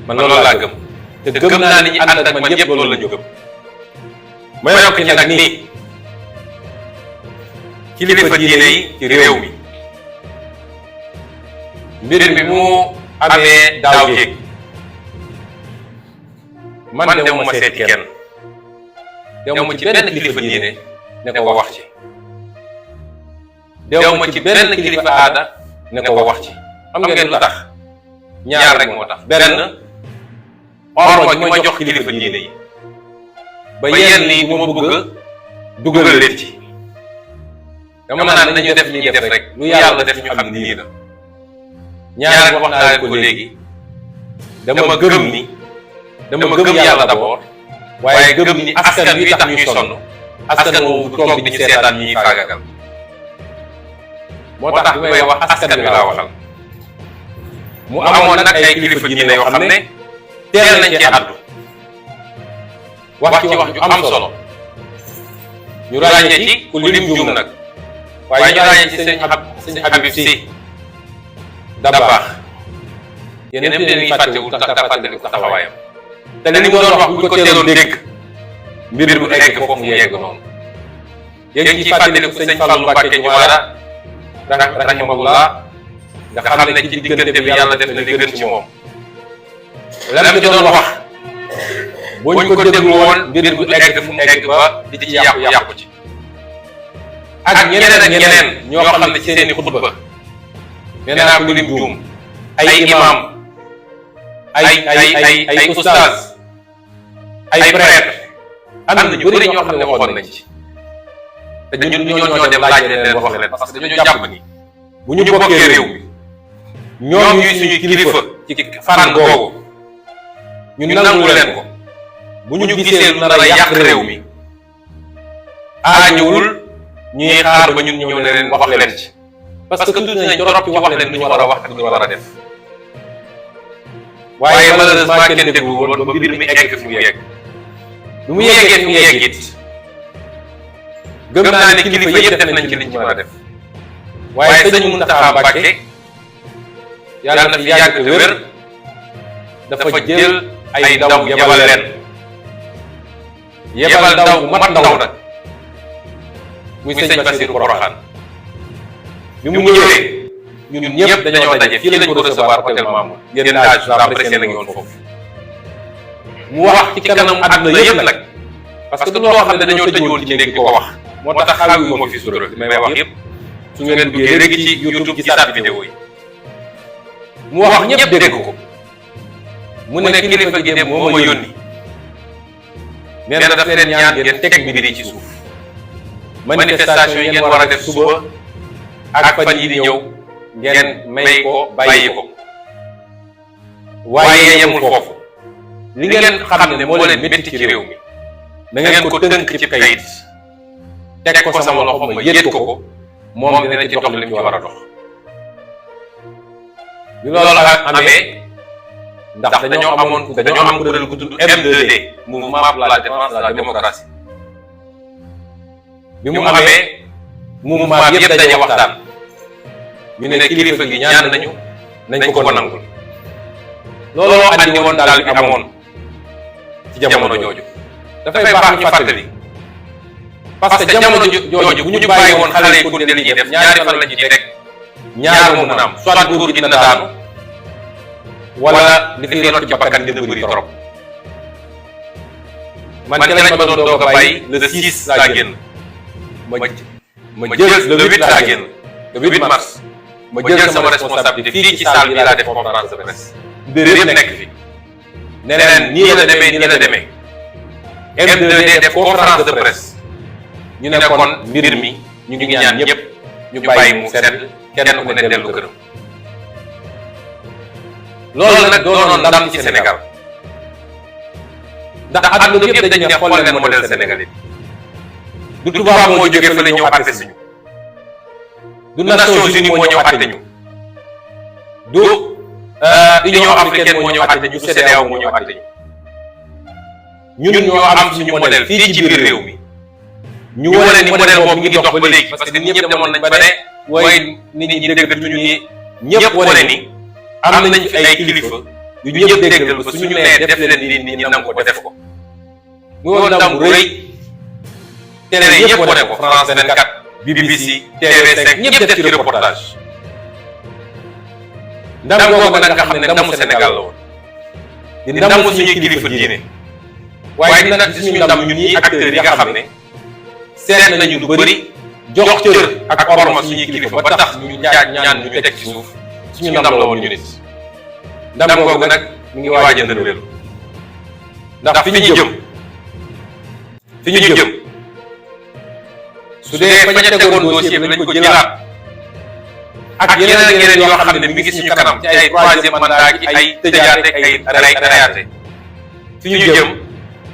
A: man loolu laa gëm te gëm naa ni ñi ànd ak man yëpp loolu la ñu gëm ma yokk ci nag nii kilifa diine yi ci réew mi mbir mi mu amee daaw jéeg man demuma seeti kenn demuma ci benn kilifa diine ne ko wax ci demuma ci benn kilifa aada ne ko wax ci xam ngeen lu tax ñaar rek moo tax benn orma gi ma jox kilifa diine yi ba yenn yi bu ma bëgg a dugal leen ci dama naan nañu def li def rek lu yàlla def ñu xam ni nii la ñaar wax naa leen ko léegi dama gëm ni dama gëm yàlla d'abord waaye gëm ni askan wi tax ñuy sonn askan woowu du toog di ñu seetaan ñuy faagagal moo tax bi may wax askan wi laa waxal mu amoon nag ay kilifa diine yoo xam ne teel nañ ci àddu wax ci wax ju am solo ñu ràññee ci ku lim juum nag waaye ñu ràññee ci sëñ Habib Sy Dabakh yeneen dañuy fàttewul tax fàttali ko taxawaayam te li mu doon wax bu ñu ko teeloon dégg mbir bu egg foofu mu yegg noonu yéen ci fàttaliku sëñ Fallou Mbacké Diawara rahimahullah nga xam ne ci diggante bi yàlla def na li gën ci moom lan ci doon wax buñ ko déglu woon mbir bu egg fu mu egg ba di ci yàqu ci ak ñeneen ñoo xam ne ci seeni xutba nee naa ko lim juum ay imam ay ustaaz ay prêtre am na ñu bëri ñoo xam ne waxoon nañ ci te ñun ñoo dem laaj leen wax leen parce que dañoo jàpp ni bu ñu bokkee réew mi ñoom ñuy suñu kilifa ci fànn googu ñu nangu leen ko bu ñu gisee lu nar a yàq réew mi aañuwul ñuy xaar ba ñun ñëw ne leen wax leen ci parce que tuuti nañ trop ci wax leen lu ñu war a wax ak lu ñu war a def waaye malheureusement kenn déglu woon ba mbir mi egg fi mu yegg bi mu yeggee fi mu yegg it gëm naa ne kilifa yëpp def nañ ci liñ ci mën a def waaye sëñ Mountakha Mbacké yàlla na fi yàgg te wér dafa jël ay ndaw yebal leen yebal ndaw bu mat ndaw nag muy sëñ Bassirou Porokhane bi mu ñëwee ñun ñëpp dañoo daje fii lañ ko recevoir hôtel Mamour yéen âge la presse na ngi woon foofu mu wax ci kanam àdduna yëpp nag parce que du loo xam ne dañoo tëjoon ci néeg di ko wax moo tax xaawi ma fi sutura li may wax yëpp su ngeen duggee léegi ci YouTube ci saat vidéo yi mu wax ñëpp dégg ko mu ne kilifa gi de moo ma yónni nee na daf leen ñaan ngeen teg mbir yi ci suuf manifestation yi ngeen war a def suba ak fan yi di ñëw ngeen may ko bàyyi ko waaye yemul foofu li ngeen xam ne moo leen métti ci réew mi na ngeen ko tënk ci kayit teg ko sama loxo ma yët ko moom dina ci dox li mu ci war a dox bi loolu amee ndax dañoo am kuréel gu tudd M2D mouvement pour la défense de la démocratie bi mu amee mouvement bi yëpp dañuy waxtaan ñu ne kilifa gi ñaan nañ ko nangul looloo andi woon daal bi amoon ci jamono jooju dafay baax ñu fàttali parce que jamono jooju bu ñu bàyyi woon xale yi continuer li ñuy def ñaari fan la ñuy teg ñaar moo mën a am soit góor gi dina daanu wala li fi rot ci bakkan dina bëri trop man ci lañ ma doon doog a bàyyi le 6 laa génn ma jël le 8 laa génn le 8 mars ma jël sama responsabilité fii ci salle bi laa def conférence de presse mbir yëpp nekk fi ne leen nii la demee M2D def conférence de presse ñu ne kon mbir mi ñu ngi ñaan ñëpp ñu bàyyi mu sedd kenn ku ne dellu këram loolu nag doonoon ndam ci Sénégal ndax àdduna bi yëpp dañu ne xool leen modèle sénégalais du tubaab moo jógee fële ñëw àtte suñu du Nations Unies moo ñëw àtte ñu du Union africaine moo ñëw àtte ñu du CEDEAO moo ñëw àtte ñu ñun ñoo am suñu modèle fii ci biir réew mi ñu wane ni modèle boobu mi ngi dox ba léegi parce que nit ñëpp demoon nañ ba ne waaye nit ñi déggatuñu ni ñëpp wane ni am nañ fi ay kilifa yu ñëpp déggal ba suñu nee def leen nit ñi nangu ko def ko mu woon ndam bu rëy télé yëpp wane ko France 24 BBC TV5 ñëpp def ci reportage ndam googu nag nga xam ne ndamu Sénégal la woon di ndamu suñuy kilifa diine waaye dina nag suñu ndam ñun ñi acteurs yi nga xam ne seet nañu lu bëri jox cër ak orma suñuy kilifa ba tax ñu ñaan ñu teg ci suuf suñu ndam la woon ñu nit ndam googu nag mi ngi waaj a ndërweelu ndax fi ñu jëm su dee fañ a tegoon dossier bi lañ ko jëlaat ak yeneen yoo xam ne mi ngi suñu kanam ci ay troisième mandat ci ay tëjaate ay rayaate fi ñu jëm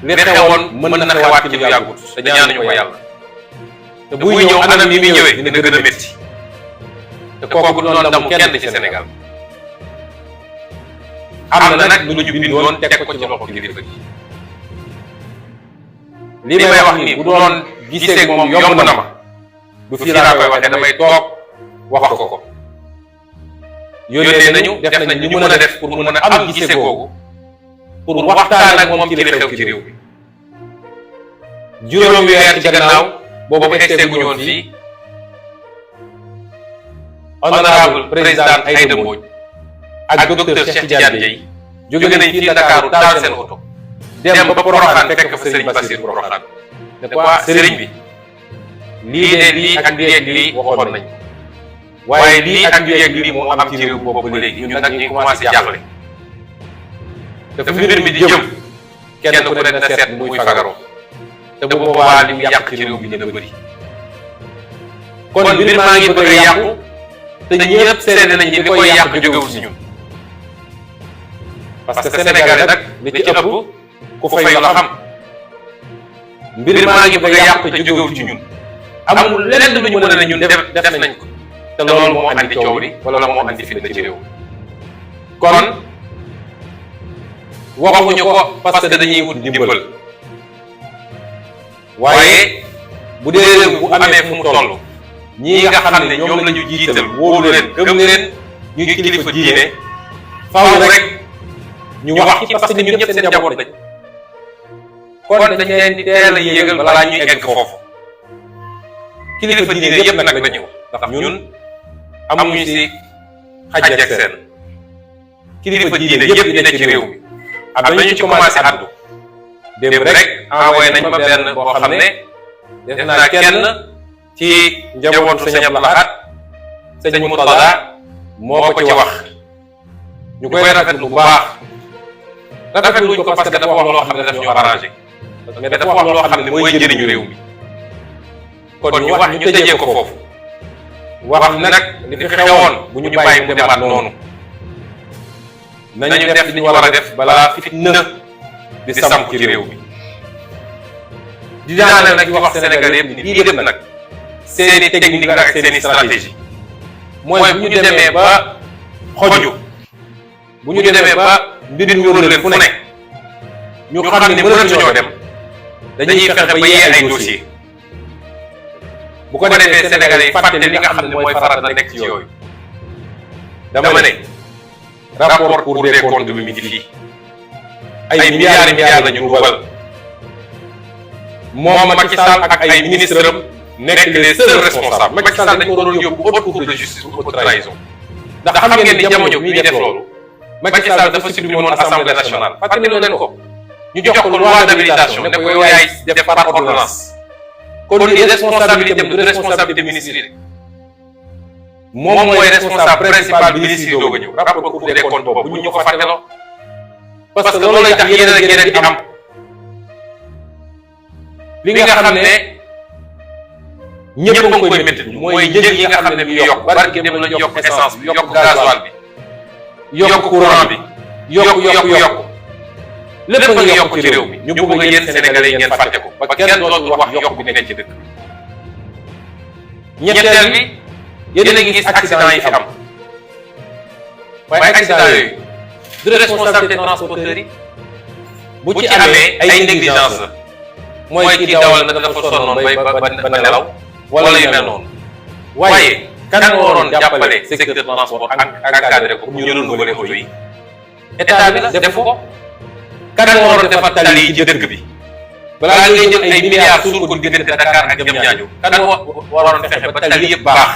A: li xewoon mën na xewaat ci lu yàggut te ñaanuñu ko yàlla te buy ñëw anam yi muy ñëwee dina gën a métti te kooku doon ndamu kenn ci Sénégal am na nag lu ñu bindoon teg ko ci loxo kilifa gi li may wax nii bu doon gisee moom yomb na ma du fii laa koy waxee damay toog wax ko yónnee nañu def nañ li ñu mën a def pour mën a am gisee googu pour waxtaan ak moom ci li xew ci réew mi juróomi weer ci gannaaw boobu egg guñu woon fii honorable président Aïda Mbodj ak docteur Cheikh Tidiane Dièye jóge nañ fii Ndakaaru taal seen oto dem ba Porokhane fekk fa Serigne Bassirou Porokhane ne ko Serigne bi lii ak lii waxoon nañ waaye lii ak lii moo am ci réew boobu ba léegi ñun nag ñu commencé jaaxle te fu mbir mi di jëm kenn ku ne dina seet muy fagaroo te bu boobaa li mu yàq ci réew bi dina bëri kon mbir maa ngi bëgg a yàqu te ñëpp seede nañ ni li koy yàq jógewul si ñun parce que Sénégal nag li ci ëpp ku fay la xam mbir maa ngi bëgg a yàqu te jógewul ci ñun amul lenn lu ñu mën a ne ñun def nañ ko te loolu moo andi coow li wala moo andi fitna ci réew kon waxuñu ko parce que dañuy wut ndimbal waaye bu dee réew bu amee fu mu toll ñii nga xam ne ñoom la ñu jiital wóolu leen gëm leen ñu kilifa diine faaw rek ñu wax ci parce que ñun ñëpp seen njaboot lañ kon dañ leen di teel a yéegal balaa ñuy egg foofu kilifa diine yëpp nag la ñëw ndax ñun amuñu si xaj ak seen kilifa diine yëpp yi nekk ci réew mi am nañu ci commencé addu démb rek envoyé nañ ma benn boo xam ne def naa kenn ci njabootu sëñ Abdou Lahad sëñ Murtada moo ko ci wax ñu koy rafetlu bu baax rafetluñ ko parce que dafa wax loo xam ne daf ñu arrangé mais dafa wax loo xam ne mooy njëriñu réew mi kon ñu wax ñu tëjee ko foofu wax nag li fi xewoon bu ñu bàyyi mu demaat noonu nañu def li ñu war a def balaa fitna di samp ci réew mi di daaneel nag wax Sénégalais yëpp ni lii lépp nag seeni technique la ak seeni stratégie mooy bu ñu demee ba xoju bu ñu demee ba mbir mi wër leen fu nekk ñu xam ne mënatuñoo dem dañuy fexe ba yee ay dossier bu ko defee Sénégalais yi fàtte li nga xam ne mooy farata nekk ci yooyu dama ne rapport Cour des comptes bi mi ngi fii ay milliards la ñu dugal moom Macky Sall ak ay ministres am nekk les seuls responsables Macky Sall dañ ko doon yóbbu haute cour de justice pour trahison ndax xam ngeen ni jamono bi ñuy def loolu Macky Sall dafa supprimé woon assemblée nationale fàttali leen ko ñu jox ko loi d'habilitation ne ko yow yaay def par ordonnance kon li responsabilité am du responsabilité ministre moom mooy responsable principal bi ministre yi doog a ñëw rapport Cour des comptes boobu bu ñu ko fàtteloo parce que loolu lay tax yeneen ak yeneen di am li nga xam ne ñëpp a ngi koy métti mooy njëg yi nga xam ne mi yokk barki dem lañu yokk essence bi yokk gasoil bi yokk courant bi yokk lépp a ngi yokk ci réew mi ñu bëgg yéen Sénégalais yi ngeen fàtte ko ba kenn dootul wax yokk bi nekk ci dëkk ñetteel bi yéen a ngi gis accident yi fi am waaye accident yooyu du responsabilité transporteurs yi bu ci amee ay négligence la mooy kii dawal nag dafa sonnoon ba nelaw wala yu mel noonu waaye kan moo waroon jàppale secteur transport ak encadré ko pour ñu renouveler oto yi état bi la def ko kan moo waroon defar tali yi ci dëkk bi balaa ngay jël ay milliards suul ko diggante Dakar ak Diamniadio kan moo waroon fexe ba tali yëpp baax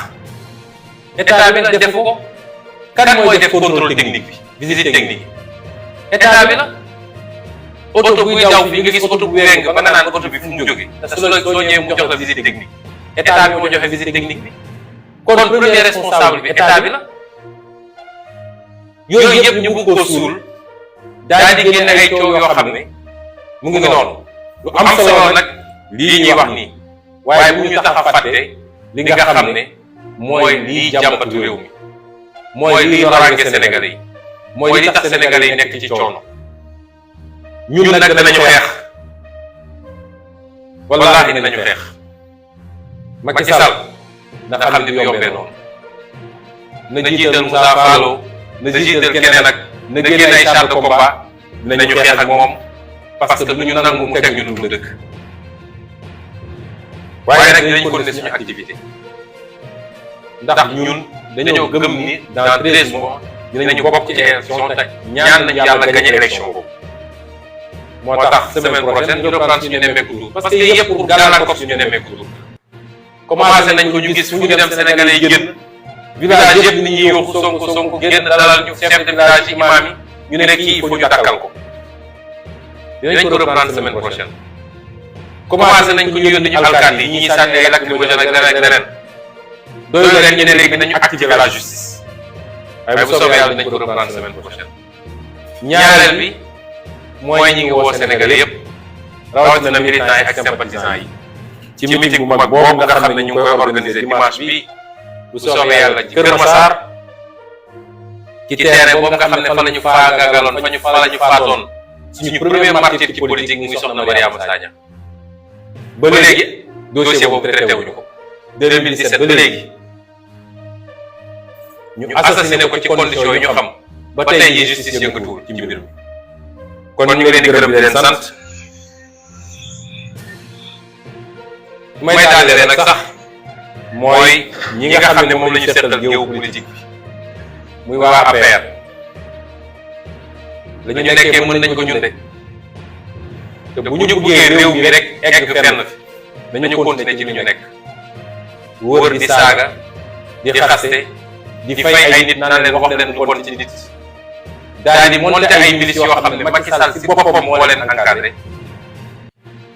A: état bi la def ko kan mooy def contrôle technique bi visite technique état bi la oto buy daw fii nga gis oto bu weng ba nga naan oto bi fu mu jógee te soo ñëwee mu jox la visite technique état bi moo joxe visite technique bi kon premier responsable bi état bi la yooyu yëpp ñu bëgg ko suul daal di génne ay coow yoo xam ne mu ngi noonu lu am solo nag lii ñuy wax nii waaye bu ñu tax a fàtte li nga xam ne mooy lii jàmbatu réew mi mooy lii loraange Sénégalais yi mooy li tax Sénégalais yi nekk ci coono ñun nag danañu xeex wallaahi dinañu xeex Macky Sall na xam ne du yombee noonu na jiital Moussa Fallo na jiital keneen ak na génn ay chars de combat dinañu xeex ak moom parce que lu ñu nangu mu teg ñu dul dëkk waaye nag dinañ continuer suñu activité ndax ñun dañoo gëm ni dans 13 mois dinañu bokk ci élection te ñaan nañu yàlla gagné élection boobu moo tax semaine prochaine ñu reprendre suñu nemmeeku tour parce que yëpp pour gàllankoor suñu nemmeeku tour commencé nañ ko ñu gis fu ñu dem Sénégalais yi génn village yëpp nit ñi yóoxu Sonko génn dalal ñu chef de village yi imam yi ñu ne kii il faut ñu dakkal ko dinañ ko reprendre semaine prochaine commencé nañ ko ñu yónni ñu alkaati yi ñi sànni ay lacrymogène ak leneen doyul leen ñu ne léegi nañu activer la justice waaye bu soobee yàlla dinañ ko reprendre semaine prochaine ñaareel bi mooy ñi ngi woo Sénégalais yëpp rawatina militants yi ak sympathisants yi ci meeting bu mag boobu nga xam ne ñu ngi koy organiser dimanche bi bu soobee yàlla ci Kër Massar ci terrain boobu nga xam ne fa la ñu faagagaloon fa la ñu faatoon suñu premier martyr ci politique muy soxna Mariama Sagna ba léegi dossier boobu traité wuñu ko 2017 ba léegi ñu assassiné ko ci conditions yi ñu xam ba tey jii justice yëngatuwul ci mbir mi kon ñu ngi leen di gërëm di leen sant may daaneel nag sax mooy ñi nga xam ne moom la ñu seetal géopolitique bi muy waa APR la ñu nekkee mën nañ ko ñun de te bu ñu buggee réew mi rek egg fenn fi nañu continuer ci li ñu nekk wóor di saaga di xaste di fay ay nit naan leen wax leen lu bon ci nit daal di monter ay milices yoo xam ne Macky Sall si boppam moo leen encadré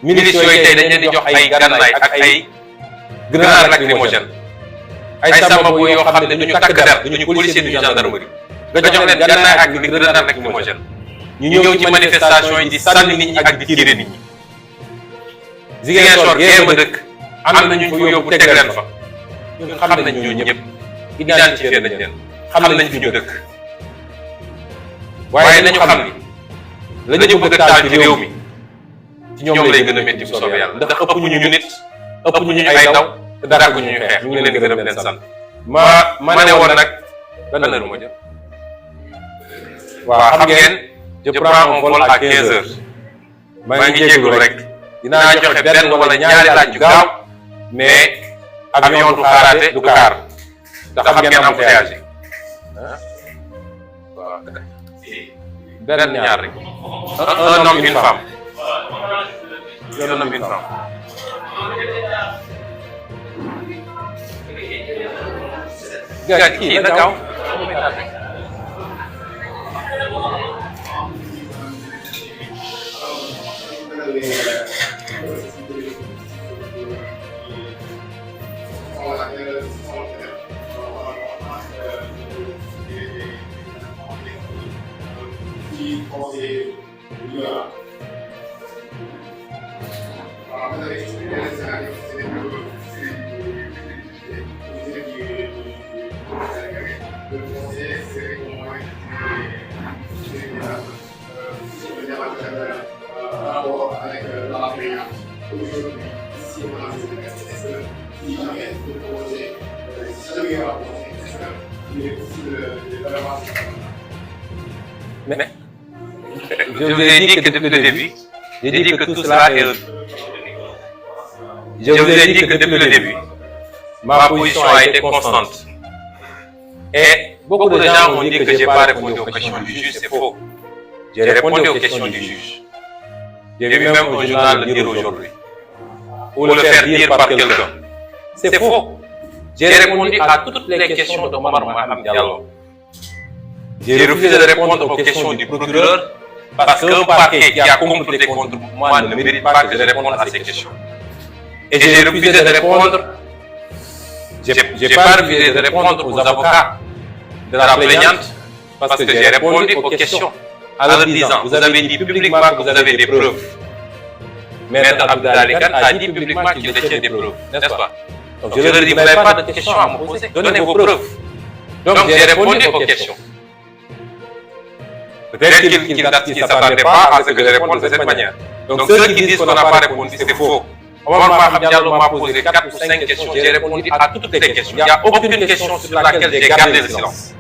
A: milices yooyu tey dañ leen di jox ay gànnaay ak ay grenades lacrymogènes ay samba yoo xam ne duñu takk der duñu policier duñu gendarmerie nga jox leen gànnaay ak li grenade lacrymogène ñu ñëw ci manifestation yi di sànni nit ñi ak di tiire nit ñi. Ziguinchor gee ma dëkk am na ñu fa yóbbu teg leen fa ñun xam nañ ñooñu ñëpp identifié nañ leen xam nañ fi ñu dëkk waaye nañu xam ni la ñu bëgg a taal ci réew mi ci ñoom lay gën a métti bu soobee yàlla ndax ëpp ñu nit ëpp ñu ay ndaw te dara gu ñuy xeex ñu ngi leen di gërëm leen sant. ma ne woon nag ban heure ma jël waaw xam ngeen je prends un vol à 15 heures maa ngi jégalu rek dinaa joxe benn wala ñaari laaj yu gaaw mais avion du xaaraate du kaar ndax xam ngeen embouteillage yi waaw benn ñaar rek un homme une femme un homme une femme. gars kii na gaaw Mais je vous ai dit que depuis le début, j'ai dit que tout cela est... Je vous ai dit que depuis le début, ma position a été constante. Et beaucoup de gens ont dit que je n'ai pas répondu aux questions du juge, c'est faux. J'ai répondu aux questions du juge. J'ai vu même un journal le dire aujourd'hui. Ou le faire dire par quelqu'un. C'est faux. J'ai répondu à toutes les questions de Omar Maham Diallo. J'ai refusé de répondre aux questions du procureur parce qu'un parquet qui a comploté contre moi ne mérite pas que je réponde à ces questions. Et j'ai refusé de répondre, j'ai pas refusé de répondre aux avocats de la plaignante parce que j'ai répondu aux questions en leur disant, vous avez dit publiquement que vous avez des preuves. Maître Abdoulaye Kane a dit publiquement qu'il détient des preuves, n'est-ce pas? Donc je leur dis, vous n'avez pas de questions à me poser, donnez vos preuves. Donc j'ai répondu aux questions. Peut-être qu'ils ne s'attendaient pas à ce que je réponde de cette manière. Donc ceux qui disent qu'on n'a pas répondu, c'est faux. Omar Maham Diallo m'a posé 4 ou 5 questions, j'ai répondu à toutes les questions. Il n'y a aucune question sur laquelle j'ai gardé le silence.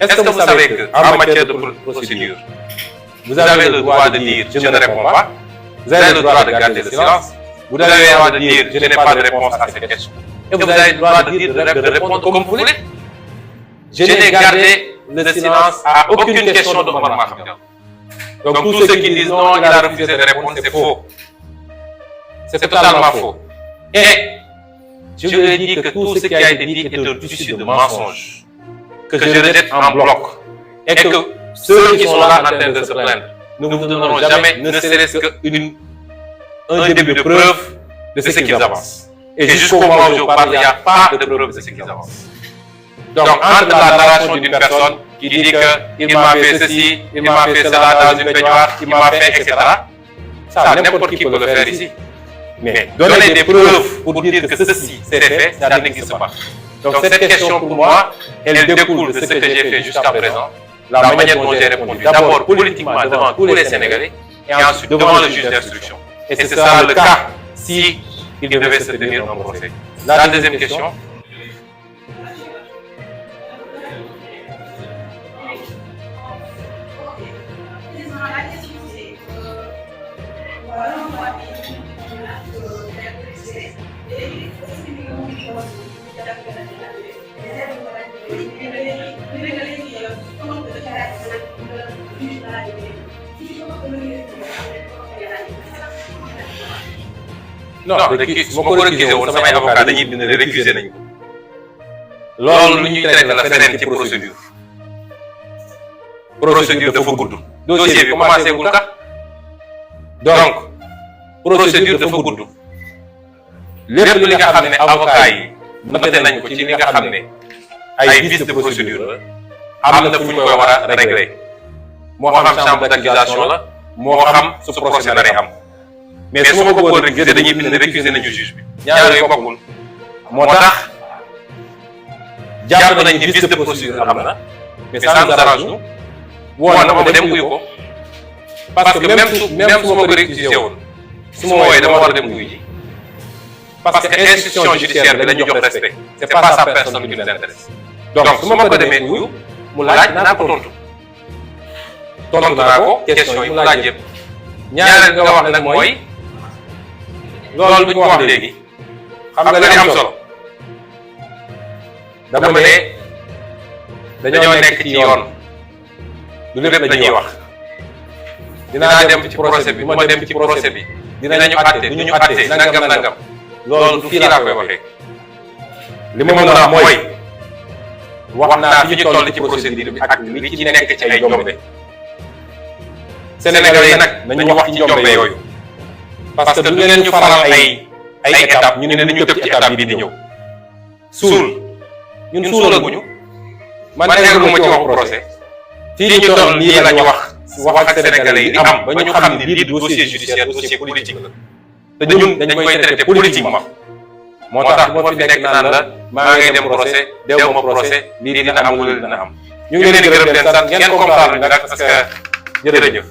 A: Est-ce que vous savez qu'en matière de procédure, vous avez le droit de dire je ne réponds pas, vous avez le droit de garder le silence, vous avez le droit de dire je n'ai pas de réponse à cette question, et vous avez le droit de dire de répondre comme vous voulez. Je n'ai gardé le silence à aucune question de Omar Maham Diallo. Donc tous ceux qui disent non, il a refusé de répondre, c'est faux. C'est totalement faux. Et je lui ai dit que tout ce qui a été dit est un tissu de mensonges, que je rejette en bloc, et que ceux qui sont là en train de se plaindre ne vous donneront jamais, ne serait-ce qu'un début de preuve de ce qu'ils avancent. Et jusqu'au moment où je vous parle, il n'y a pas de preuve de ce qu'ils avancent. Donc, entre la narration d'une personne qui dit qu'il m'a fait ceci, il m'a fait cela dans une baignoire, il m'a fait, etc., ça, n'importe qui peut le faire ici. Mais donner des preuves pour dire que ceci c'est fait, ça n'existe pas. Donc cette question pour moi, elle découle de ce que j'ai fait jusqu'à présent, la manière dont j'ai répondu, d'abord politiquement devant tous les Sénégalais, et ensuite devant le juge d'instruction. Et ce sera le cas si il devait se tenir un procès. La deuxième question. Non, su ma ko récusé woon samay avocat dañuy bind ne récusé nañ ko. loolu lu ñuy traité la feneen ci procédure. procédure dafa gudd. dossier bi commencé gul kat. donc procédure dafa gudd. lépp li nga xam ne avocat yi noté nañ ko ci li nga xam ne ay vices de procédure la am na fu ñu koy war a régler moo xam chambre d'accusation la moo xam su procès naree am mais su ma ko bëggoon récuser dañuy bind ne récuser nañu juge bi ñaar yooyu bokkul moo tax jàpp nañ ni vice de procédure am na mais ça nous arrange nous woo na ma dem uyu ko parce que même su ma ko récuser woon su ma wooyee dama war a dem uyu ji parce que institution judiciaire bi dañu jox respect c'est pas sa personne qui nous intéresse donc su ma ko demee uyu mu laaj naa ko tontu naa ko question yi mu laaj yëpp ñaareel nga wax nag mooy loolu bi ñu wax léegi xam nga li am solo dama ne dañoo nekk ci yoon du lépp la ñuy wax dinaa dem ci procès bi bu ma dem ci procès bi dinañu àtte du ñu àtte nangam loolu du fii laa koy waxee li ma mën a wax mooy wax naa fi ñu toll ci procédure bi ak li ci nekk ci ay njombe Sénégalais yi nag nañu wax ci njombe yooyu parce que du ngeen ñu faral ay étape ñu ne dañu tëb ci étape bii di ñëw suul ñun suulaguñu man egguma ci wax procès fii ñu toll nii la ñu wax ak Sénégalais yi di am ba ñu xam ni lii dossier judiciaire dossier politique la te ñun dañ koy traité politiquement moo tax bu ma fi nekk naan la maa ngay dem procès dew ma procès lii dina am wala dina am ñu ngi leen di gërëm leen sant ngeen comprendre nag parce que jërëjëf